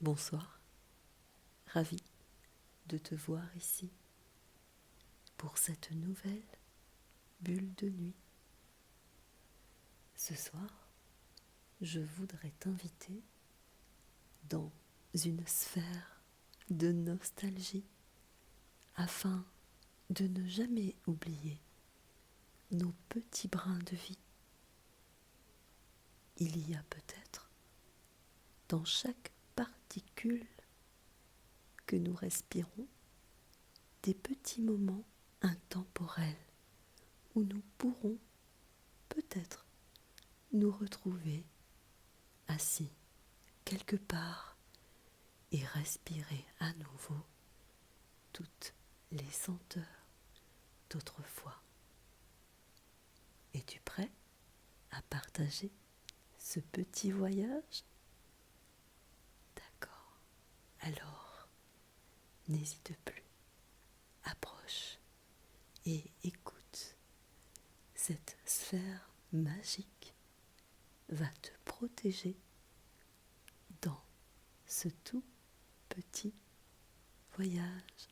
Bonsoir, ravi de te voir ici pour cette nouvelle bulle de nuit. Ce soir, je voudrais t'inviter dans une sphère de nostalgie afin de ne jamais oublier nos petits brins de vie. Il y a peut-être dans chaque particule que nous respirons des petits moments intemporels où nous pourrons peut-être nous retrouver assis quelque part et respirer à nouveau toutes les senteurs d'autrefois. Es-tu prêt à partager ce petit voyage? D'accord. Alors, n'hésite plus. Approche et écoute. Cette sphère magique va te protéger dans ce tout petit voyage.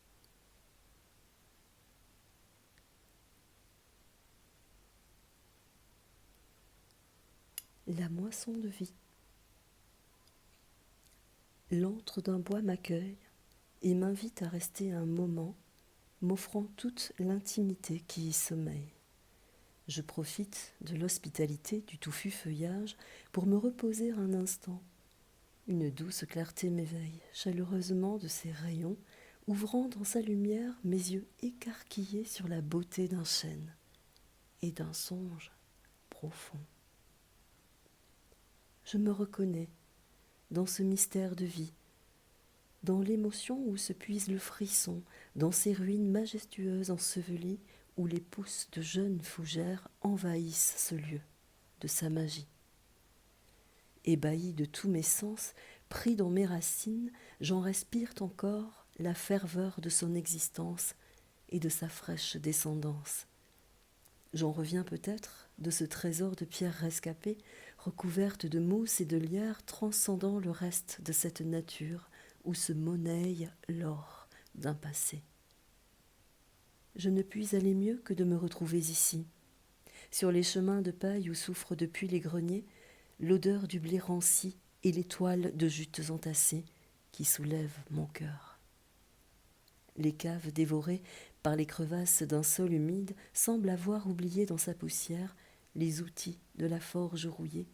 La moisson de vie. L'antre d'un bois m'accueille et m'invite à rester un moment, m'offrant toute l'intimité qui y sommeille. Je profite de l'hospitalité du touffu feuillage pour me reposer un instant. Une douce clarté m'éveille chaleureusement de ses rayons, ouvrant dans sa lumière mes yeux écarquillés sur la beauté d'un chêne et d'un songe profond. Je me reconnais dans ce mystère de vie, dans l'émotion où se puise le frisson, dans ces ruines majestueuses ensevelies où les pousses de jeunes fougères envahissent ce lieu de sa magie. Ébahi de tous mes sens, pris dans mes racines, j'en respire encore la ferveur de son existence et de sa fraîche descendance. J'en reviens peut-être de ce trésor de pierres rescapées, recouverte de mousse et de lierre, transcendant le reste de cette nature où se monnaie l'or d'un passé. Je ne puis aller mieux que de me retrouver ici, sur les chemins de paille où souffrent depuis les greniers l'odeur du blé ranci et les toiles de jutes entassées qui soulèvent mon cœur. Les caves dévorées par les crevasses d'un sol humide semblent avoir oublié dans sa poussière les outils de la forge rouillée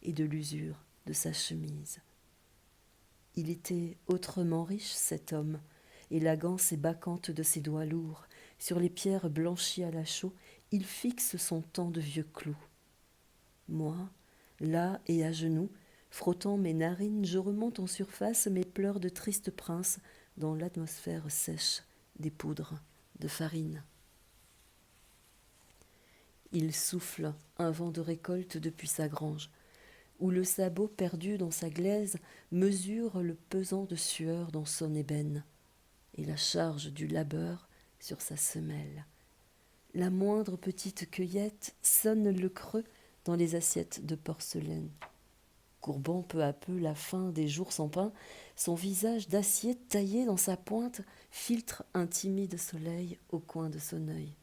et de l'usure de sa chemise. Il était autrement riche, cet homme, élagance et bacchante de ses doigts lourds. Sur les pierres blanchies à la chaux, il fixe son temps de vieux clous. Moi, là et à genoux, frottant mes narines, je remonte en surface mes pleurs de triste prince dans l'atmosphère sèche des poudres de farine. Il souffle un vent de récolte depuis sa grange, où le sabot perdu dans sa glaise mesure le pesant de sueur dans son ébène et la charge du labeur sur sa semelle. La moindre petite cueillette sonne le creux dans les assiettes de porcelaine. Courbant peu à peu la fin des jours sans pain, son visage d'acier taillé dans sa pointe filtre un timide soleil au coin de son œil.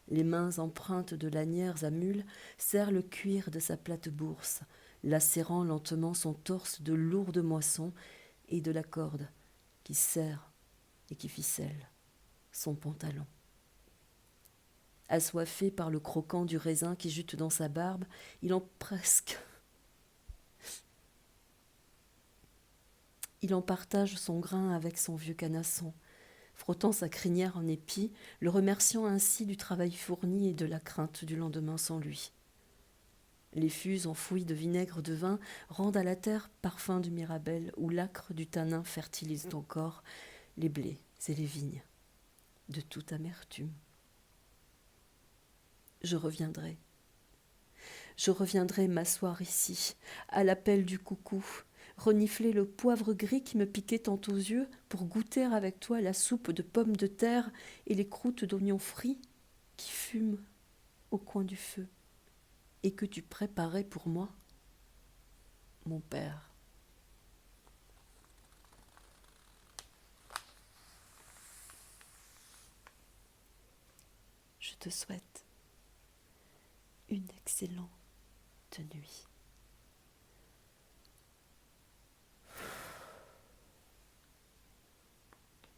Les mains empreintes de lanières à mules serrent le cuir de sa plate bourse, lacérant lentement son torse de lourdes moissons et de la corde qui serre et qui ficelle son pantalon. Assoiffé par le croquant du raisin qui jute dans sa barbe, il en partage son grain avec son vieux canasson, frottant sa crinière en épi, le remerciant ainsi du travail fourni et de la crainte du lendemain sans lui. Les fûts enfouis de vinaigre de vin rendent à la terre parfum du mirabelle, où l'acre du tanin fertilise encore les blés et les vignes, de toute amertume. Je reviendrai m'asseoir ici, à l'appel du coucou, renifler le poivre gris qui me piquait tant aux yeux pour goûter avec toi la soupe de pommes de terre et les croûtes d'oignons frits qui fument au coin du feu et que tu préparais pour moi, mon père. je te souhaite une excellente nuit.